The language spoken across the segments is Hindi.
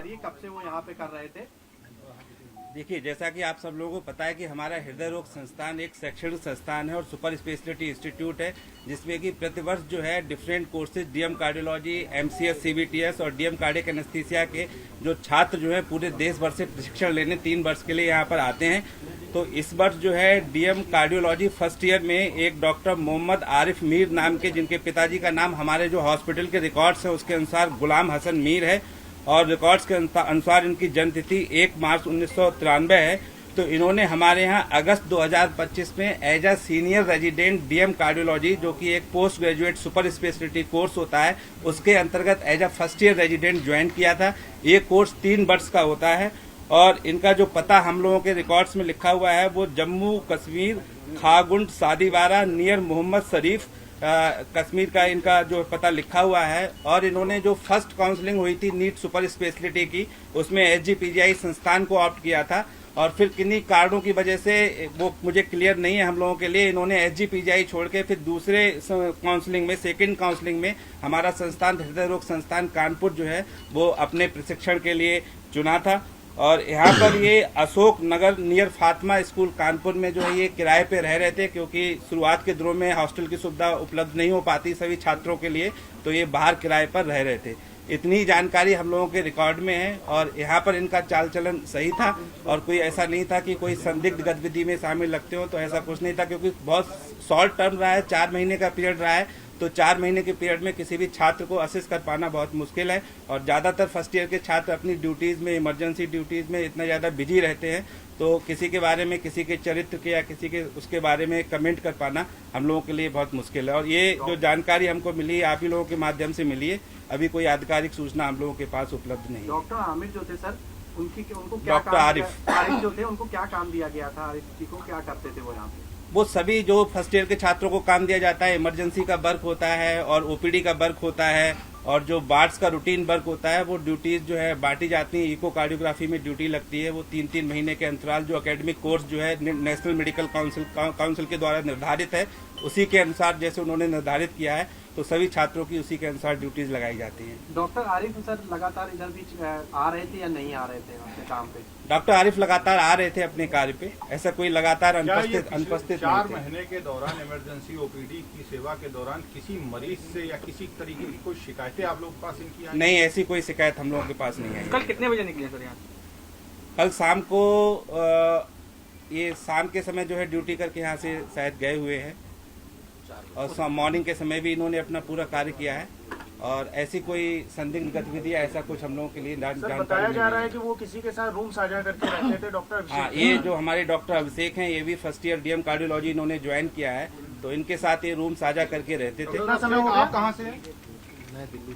रही है, कब से वो यहाँ पे कर रहे थे? देखिए, जैसा कि आप सब लोगों को पता है कि हमारा हृदय रोग संस्थान एक शैक्षणिक संस्थान है और सुपर स्पेशलिटी इंस्टीट्यूट है, जिसमें कि प्रतिवर्ष जो है different courses DM cardiology, MCS, CBTS और डीएम कार्डियक एनेस्थीसिया के जो छात्र जो है पूरे देश भर से प्रशिक्षण लेने 3 वर्ष के लिए यहाँ पर आते हैं। तो इस वर्ष जो है डीएम कार्डियोलॉजी फर्स्ट ईयर में एक डॉक्टर मोहम्मद आरिफ मीर नाम के, जिनके पिताजी का नाम हमारे जो हॉस्पिटल के रिकॉर्ड्स है उसके अनुसार गुलाम हसन मीर है और रिकॉर्ड्स के अनुसार इनकी जन्म तिथि 1 मार्च 1993 है। तो इन्होंने हमारे यहाँ अगस्त 2025 में as a senior resident DM cardiology, जो कि एक post graduate super speciality course होता है, उसके अंतर्गत as a first year resident join किया था। ये कोर्स 3 वर्ष का होता है और इनका जो पता हम लोगों के रिकॉर्ड्स में लिखा हुआ है वो जम्मू कश्मीर, खागुंड सादीवारा नियर मोहम्मद शरीफ कश्मीर का इनका जो पता लिखा हुआ है। और इन्होंने जो फर्स्ट काउंसलिंग हुई थी नीट सुपर स्पेशलिटी की, उसमें एसजीपीजीआई संस्थान को ऑप्ट किया था और फिर किन्हीं कारणों की वजह से वो मुझे क्लियर नहीं है हम लोगों के लिए, इन्होंने एसजीपीजीआई छोड़ के फिर दूसरे काउंसलिंग में, सेकंड काउंसलिंग में हमारा संस्थान हृदय रोग संस्थान कानपुर जो है वो अपने प्रशिक्षण के लिए चुना था। और यहाँ पर ये अशोक नगर नियर फातिमा स्कूल कानपुर में जो है ये किराए पे रह रहे थे, क्योंकि शुरुआत के दिनों में हॉस्टल की सुविधा उपलब्ध नहीं हो पाती सभी छात्रों के लिए, तो ये बाहर किराए पर रह रहे थे। इतनी जानकारी हम लोगों के रिकॉर्ड में है और यहाँ पर इनका चाल चलन सही था और कोई ऐसा नहीं था कि कोई संदिग्ध गतिविधि में शामिल लगते हो, तो ऐसा कुछ नहीं था, क्योंकि बहुत शॉर्ट टर्म रहा है, 4 महीने का पीरियड रहा है। तो 4 महीने के पीरियड में किसी भी छात्र को असेस कर पाना बहुत मुश्किल है और ज्यादातर फर्स्ट ईयर के छात्र अपनी ड्यूटीज में, इमरजेंसी ड्यूटीज में इतना ज्यादा बिजी रहते हैं, तो किसी के बारे में, किसी के चरित्र के या किसी के उसके बारे में कमेंट कर पाना हम लोगों के लिए बहुत मुश्किल है। और ये जो जानकारी हमको मिली है आप ही लोगों के माध्यम से मिली है, अभी कोई आधिकारिक सूचना हम लोगों के पास उपलब्ध नहीं है। डॉक्टर आमिर जो थे सर, उनको क्या डॉक्टर आरिफ जो थे उनको क्या काम दिया गया था? आरिफ जी को क्या करते थे वो यहाँ पे? वो सभी जो फर्स्ट ईयर के छात्रों को काम दिया जाता है, इमरजेंसी का वर्क होता है और ओपीडी का वर्क होता है और जो वार्ड्स का रूटीन वर्क होता है, वो ड्यूटीज जो है बांटी जाती है। इकोकार्डियोग्राफी में ड्यूटी लगती है, वो 3-3 महीने के अंतराल जो एकेडमिक कोर्स जो है नेशनल मेडिकल काउंसिल के द्वारा निर्धारित है, उसी के अनुसार जैसे उन्होंने निर्धारित किया है, तो सभी छात्रों की उसी के अनुसार ड्यूटीज लगाई जाती हैं। डॉक्टर आरिफ सर लगातार इधर बीच आ रहे थे या नहीं आ रहे थे अपने काम पे? डॉक्टर आरिफ लगातार आ रहे थे अपने कार्य पे, ऐसा कोई लगातार अनुपस्थित 4 महीने के दौरान इमरजेंसी ओपीडी की सेवा के दौरान किसी मरीज से या किसी तरीके की कोई शिकायतें आप लोग के पास इनकी आई? नहीं, ऐसी कोई शिकायत हम लोगों के पास नहीं आई। कल कितने बजे निकले सर यहाँ? कल शाम को ये शाम के समय जो है ड्यूटी करके यहाँ से शायद गए हुए हैं और मॉर्निंग के समय भी इन्होंने अपना पूरा कार्य किया है और ऐसी कोई संदिग्ध गतिविधि ऐसा कुछ हम लोगों के लिए जानकारी बताया जा रहा है कि वो किसी के साथ रूम साझा करके रहते थे डॉक्टर अभिषेक। हाँ, ये जो हमारे डॉक्टर अभिषेक हैं, ये भी फर्स्ट ईयर डीएम कार्डियोलॉजी इन्होंने ज्वाइन किया है, तो इनके साथ ये रूम साझा करके रहते थे। कितना समय हो गया? आप कहाँ से हैं?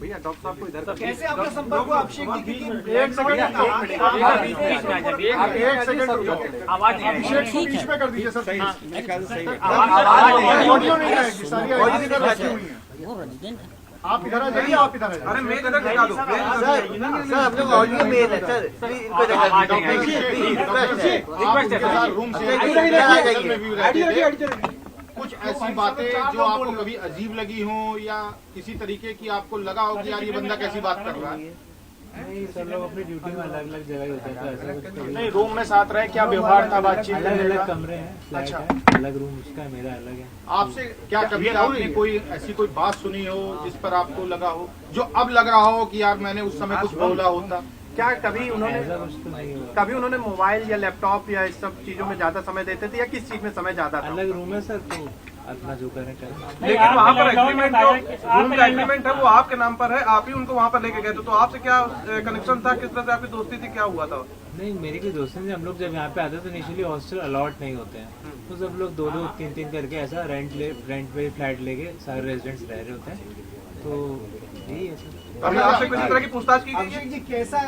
भैया डॉक्टर साहब को इधर कैसे आपका संपर्क हुआ अभिषेक जी? एक सेकंड अभिषेक को बीच में कर दीजिए सर। सही, मेरे ख्याल से सही है। ऑडियो नहीं आएगी, सारी आवाज़ें इधर रखी हुई हैं। आप इधर आ जाइए, आप इधर आ जाइए। अरे मैं इधर दिखा दूं सर आप लोग ऑडियो में है सर, इनको रूम से कुछ ऐसी बातें जो आपको कभी अजीब लगी हो या किसी तरीके की आपको लगा हो कि यार ये बंदा कैसी बात कर रहा है? नहीं, सब लोग अपनी ड्यूटी में अलग अलग जगह होता था, ऐसा कुछ कभी नहीं, रूम में साथ रहे, क्या व्यवहार था, बातचीत? अलग अलग कमरे हैं, फ्लैट अच्छा। है, अलग रूम उसका है, मेरा अलग है। आपसे क्या कभी आपने कोई ऐसी कोई बात सुनी हो जिस पर आपको लगा हो, जो अब लग रहा हो कि यार मैंने उस समय कुछ बोला होता? क्या कभी उन्होंने ऐसा कुछ तो नहीं हुआ। मोबाइल या लैपटॉप या इस सब चीजों में ज्यादा समय देते थे या किस चीज में समय ज्यादा था? अलग रूम है सर, तो अपना जो करें करें। लेकिन वहाँ पर एग्रीमेंट, रूम का एग्रीमेंट है वो आपके नाम पर है, आप ही उनको वहाँ पर लेके गए थे, तो आपसे क्या कनेक्शन था, किस तरह से आपकी दोस्ती थी, क्या हुआ था? नहीं, मेरी कोई दोस्त नहीं। हम लोग जब यहाँ पे आते तो इनिशियली हॉस्टल अलॉट नहीं होते हैं, तो सब लोग 2-2, 3-3 करके ऐसा रेंट पे फ्लैट लेके सारे रेजिडेंट्स रह रहे होते हैं, तो यही है सर। अभी आपसे किसी तरह की पूछताछ की गई है? अभिषेक जी कैसा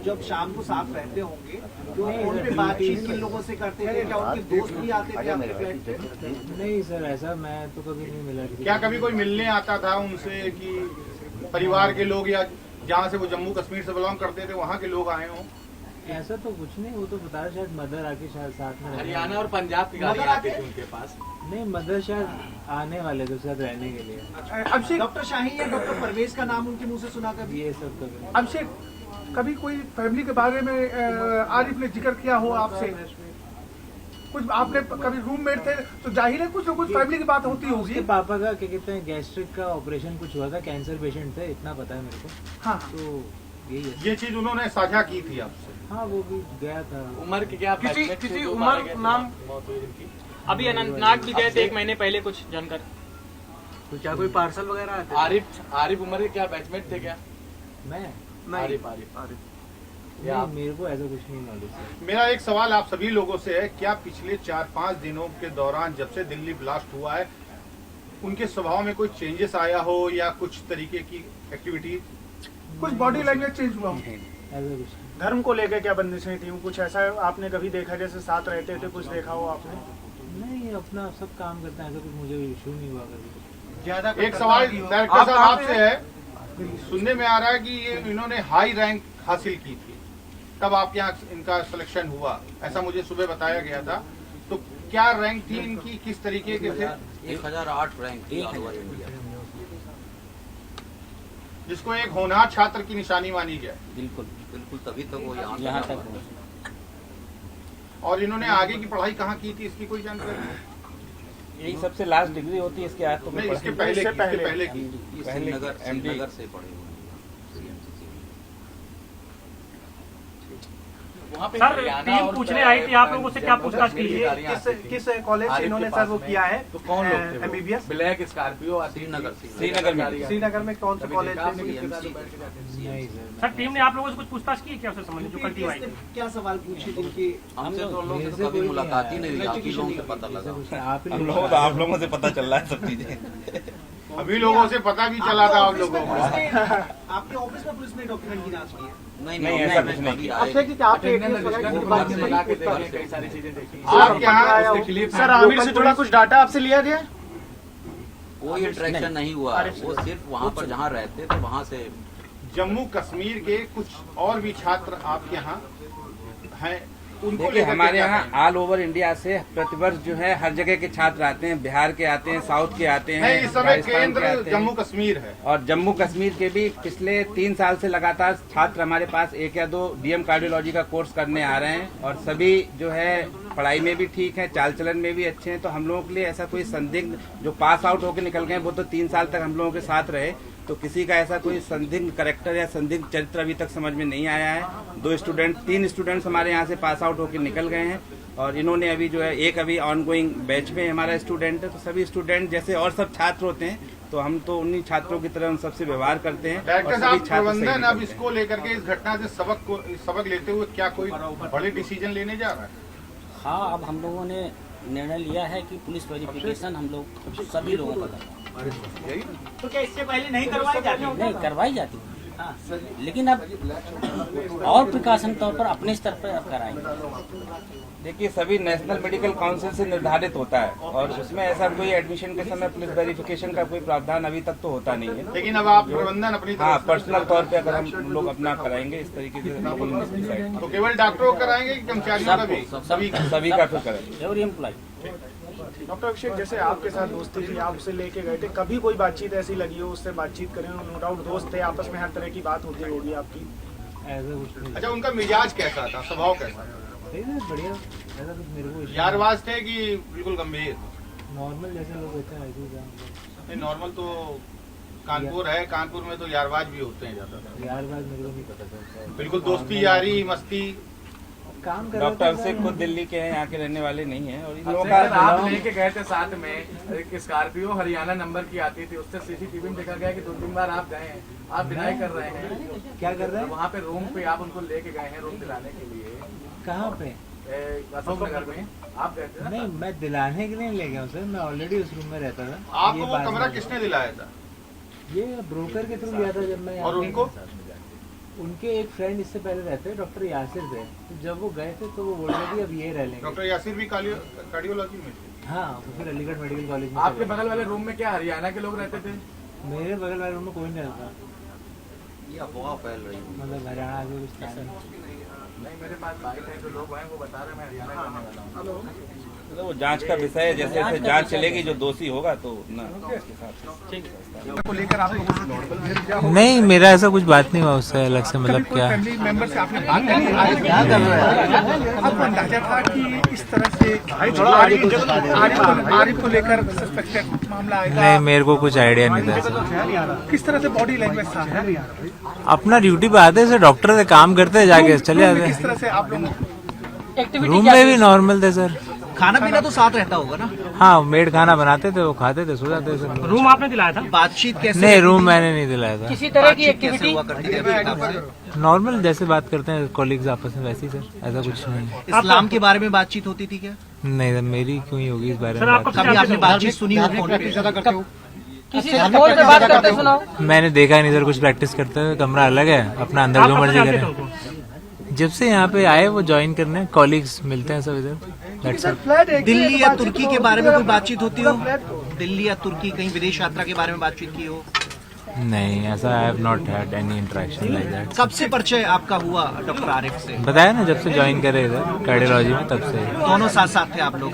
जब शाम को साफ रहते होंगे तो फोन पे बातचीत किन लोगों से करते थे? क्या उनके दोस्त भी आते थे आपके फ्लैट पे? नहीं सर, ऐसा मैं तो कभी नहीं मिला। क्या कभी कोई मिलने आता था उनसे कि परिवार के लोग या जहाँ से वो जम्मू कश्मीर से बिलोंग करते थे वहाँ के लोग आए हों? ऐसा तो कुछ नहीं, वो तो बता रहा शायद मदर आके शायद साथ में हरियाणा और पंजाब की गाड़ियाँ आती थी उनके पास। नहीं, मदर शायद आने वाले थे शायद रहने के लिए। अभिषेक, डॉक्टर शाही या डॉक्टर परवेज का नाम उनके मुंह से सुना कभी? ये सब कभी अभिषेक कभी कोई फैमिली के बारे में आरिफ ने जिक्र किया हो आपसे? कुछ आपने कभी रूममेट थे तो जाहिर है कुछ ना कुछ फैमिली की बात होती होगी। उसके पापा का क्या कहते हैं गैस्ट्रिक का ऑपरेशन कुछ हुआ था, कैंसर पेशेंट थे, इतना पता है मेरे को। हाँ तो यही है। ये चीज उन्होंने साझा की थी आपसे? हाँ वो भी गया था। उम्र की क्या किसी उम्र नाम अभी अनंतनाग भी गए थे 1 महीने पहले कुछ जानकर। तो क्या कोई पार्सल वगैरह आते हैं? आरिफ उमर के क्या बैचमेट थे क्या? मैं आरिफ नहीं, मेरे को ऐसा कुछ नहीं नॉलेज है। मेरा एक सवाल आप सभी लोगों से है, क्या पिछले 4-5 दिनों के दौरान जब से दिल्ली ब्लास्ट हुआ है उनके स्वभाव में कोई चेंजेस आया हो या कुछ तरीके की एक्टिविटी, कुछ बॉडी लैंग्वेज चेंज हुआ हो? ऐसा कुछ नहीं। धर्म को लेकर क्या बंदिशें थी, कुछ ऐसा आपने कभी देखा जैसे साथ रहते थे, कुछ देखा हो आपने? नहीं, अपना सब काम करते हैं, ऐसा कुछ मुझे इशू नहीं हुआ कभी। ज्यादा एक सवाल डायरेक्टर साहब आपसे है, सुनने में आ रहा है कि ये इन्होंने हाई रैंक हासिल की थी, तब आपके यहाँ इनका सिलेक्शन हुआ, ऐसा मुझे सुबह बताया गया था। तो क्या रैंक थी इनकी, किस तरीके के थे? 1008 रैंक थी ऑल ओवर इंडिया, जिसको एक होनहार छात्र की निशानी मानी जाए। बिल्कुल बिल्कुल, तभी तो वो यहाँ तक पहुंचे। और इन्होंने आगे की पढ़ाई कहाँ की थी, इसकी कोई जानकारी? यही सबसे लास्ट डिग्री होती है, इसके आज तो नहीं, इसके पहले की श्रीनगर से पढ़े हुए। सर टीम पूछने आई थी आप लोगों से, क्या पूछताछ की है? किस कॉलेज से इन्होंने सर वो किया है? तो कौन लोग थे? MBBS ब्लैक स्कॉर्पियो श्रीनगर में। श्रीनगर में कौन सा कॉलेज थे? नहीं सर। सर टीम ने आप लोगों से कुछ पूछताछ की है क्या उससे संबंधित जो कल टीम आई? क्या सवाल पूछे जिनकी हमसे तो लोगों से कभी मुलाकात ही नहीं हुई, आप ही लोगों से पता लगा। आप लोगों से पता चल रहा है सब चीजें। अभी लोगों से पता भी चला था आप लोगों को। आपके ऑफिस में पुलिस ने डॉक्यूमेंट की जांच की है? नहीं, ऐसा कुछ नहीं। आप यहाँ सर आमिर से जुड़ा कुछ डाटा आपसे लिया गया? कोई इंटरेक्शन नहीं हुआ, वो सिर्फ वहाँ पर जहाँ रहते थे वहाँ से। जम्मू कश्मीर के कुछ और भी छात्र आपके यहाँ हैं, उनको देखिए लेकर हमारे क्या यहाँ कहेंगे? ऑल ओवर इंडिया से प्रतिवर्ष जो है हर जगह के छात्र आते हैं, बिहार के आते हैं, साउथ के आते हैं, नहीं, इस समय राजस्थान के केंद्र आते हैं। जम्मू कश्मीर है। और जम्मू कश्मीर के भी पिछले 3 साल से लगातार छात्र हमारे पास 1 या 2 डीएम कार्डियोलॉजी का कोर्स करने आ रहे हैं और सभी जो है पढ़ाई में भी ठीक है, चाल चलन में भी अच्छे हैं। तो हम लोगों के लिए ऐसा कोई संदिग्ध जो पास आउट होकर निकल गए वो तो 3 साल तक हम लोगों के साथ रहे, तो किसी का ऐसा कोई संदिग्ध कैरेक्टर या संदिग्ध चरित्र अभी तक समझ में नहीं आया है। 3 स्टूडेंट्स हमारे यहाँ से पास आउट होकर निकल गए हैं और इन्होंने अभी जो है एक अभी ऑनगोइंग बैच में हमारा स्टूडेंट है। तो सभी स्टूडेंट जैसे और सब छात्र होते हैं तो हम तो उन्हीं छात्रों की तरह उन सबसे व्यवहार करते हैं। डायरेक्टर और साहब, सभी छात्र सही प्रबंधन अब निकलते हैं। इसको लेकर के इस घटना से सबक लेते हुए क्या कोई बड़े डिसीजन लेने जा रहा है? हाँ, अब हम लोगों ने निर्णय लिया है कि पुलिस वेरिफिकेशन हम लोग सभी लोगों का करवाएं। तो क्या इससे पहले नहीं करवाई जाती? नहीं करवाई जाती, लेकिन अब और प्रिकॉशन तौर पर अपने स्तर पर अब कराएंगे। देखिए सभी नेशनल मेडिकल काउंसिल से निर्धारित होता है और उसमें ऐसा कोई एडमिशन के समय पुलिस वेरिफिकेशन का कोई प्रावधान अभी तक तो होता नहीं है। लेकिन अब आप प्रबंधन अपनी हाँ, तरफ से पर्सनल तौर पे अगर हम लोग अपना कराएंगे इस तरीके से तो केवल डॉक्टरों को कराएंगे कि कर्मचारियों का भी? सभी का फिर करेंगे। Every employ. डॉक्टर अभिषेक, जैसे आपके साथ दोस्ती थी, आप उसे लेके गए थे, कभी कोई बातचीत ऐसी लगी हो उससे बातचीत करें? नो डाउट दोस्त थे, आपस में हर तरह की बात होती होगी आपकी। ऐसा कुछ नहीं। अच्छा, उनका मिजाज कैसा था, स्वभाव कैसा था? बढ़िया, ऐसा कुछ मेरे को यारबाज थे कि बिल्कुल गंभीर? नॉर्मल जैसे लोग होते हैं ऐसे ही था। नहीं, नॉर्मल तो कानपुर है, कानपुर में तो यारबाज भी होते हैं ज्यादातर। यार बात मेरे को नहीं पता चलता। बिल्कुल दोस्ती यारी मस्ती। काम कर डॉक्टर अभिषेक खुद दिल्ली के हैं, यहाँ के रहने वाले नहीं हैं और इन लोगों सर, का आप लेके गए थे साथ में, एक स्कॉर्पियो हरियाणा नंबर की आती थी, उससे सीसीटीवी में देखा गया कि 2-3 बार आप गए हैं, आप डिनाई कर रहे हैं। क्या कर रहे हैं? वहाँ पे रूम पे आप उनको लेके गए हैं रूम दिलाने के लिए। कहाँ पे? अशोक नगर में आप गए थे ना? नहीं, मैं दिलाने के लिए ले गया हूँ सर, मैं ऑलरेडी उस रूम में रहता था। आपको ये वो बाद कमरा में- किसने दिलाया था? ये ब्रोकर के थ्रू लिया था जब मैं यहाँ और पे- उनको? उनके एक फ्रेंड इससे पहले रहते हैं, डॉक्टर यासिर थे। तो जब वो गए थे तो वो बोल रहे थे अब ये रह लेंगे। डॉक्टर यासिर भी कार्डियोलॉजी में थे? हाँ, तो फिर अलीगढ़ मेडिकल कॉलेज में आपके चले बगल वाले रूम में क्या हरियाणा के लोग रहते थे? गए। मेरे बगल वाले रूम में कोई नहीं रहता, ये अफवाह फैल रही है। मतलब हरियाणा से कुछ था नहीं। नहीं, मेरे पास बाइक है, जो लोग हैं वो बता रहे हैं मैं हरियाणा का रहने वाला हूँ। तो वो जांच का विषय है, जैसे जैसे जांच चलेगी जो दोषी होगा तो ना उसके साथ को लेकर आप लोगों नहीं, मेरा ऐसा कुछ बात नहीं हुआ उससे अलग से, मतलब क्या। फैमिली मेंबर से आपने बात करी? आपको अंदाजा था कि इस तरह से आरिफ को लेकर सस्पेक्टेड मामला आएगा? नहीं, मेरे को कुछ आइडिया नहीं था ऐसा। किस तरह से बॉडी लैंग्वेज था? अपना ड्यूटी पे आते थे, डॉक्टर थे, काम करते थे, जाके चले जाते। किस तरह से आप लोग रूम में भी नॉर्मल थे सर। खाना पीना तो साथ रहता होगा ना? हाँ, मेड खाना बनाते थे, वो खाते थे, सो जाते थे सर। रूम आपने दिलाया था? बातचीत कैसे? नहीं, रूम मैंने नहीं दिलाया था। किसी तरह की बातचीत कैसे एक्टिविटी हुआ करती थी अभी आपसे? नॉर्मल जैसे बात करते हैं कॉलीग्स आपस में, वैसे ही सर, ऐसा कुछ नहीं। इस्लाम के बारे में बातचीत होती थी क्या? नहीं सर, मेरी क्यों होगी इस बारे सर, में आपको बात? कभी आपने बातचीत सुनी हो फोन पे? किसी से फोन पे बात करते सुनाओ। मैंने देखा नहीं सर कुछ प्रैक्टिस करते हुए, कमरा अलग है, अपना अंदर जो मर्जी करें। जब से यहाँ पे आए वो ज्वाइन करने, कॉलीग्स मिलते हैं सब इधर। दिल्ली या तुर्की के बारे में कोई बातचीत होती हो? दिल्ली या तुर्की कहीं विदेश यात्रा के बारे में बातचीत की हो? नहीं, ऐसा I have not had any interaction like that. कब से परिचय आपका हुआ डॉक्टर आरिफ से? बताया ना, जब से ज्वाइन करे इधर कार्डियोलॉजी में तब से। दोनों साथ साथ थे आप लोग?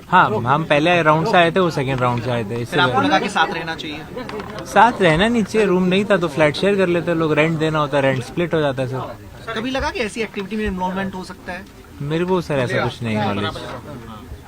हाँ, हम पहले राउंड से आए थे, वो सेकंड राउंड से आए थे। इससे फिर आपको लगा कि साथ रहना चाहिए? साथ रहना नहीं चाहिए, रूम नहीं था तो फ्लैट शेयर कर लेते लोग, रेंट देना होता है, रेंट स्प्लिट हो जाता है सर। कभी लगा कि ऐसी एक्टिविटी में इन्वॉल्वमेंट हो सकता है? मेरे को सर ऐसा कुछ नहीं नॉलेज।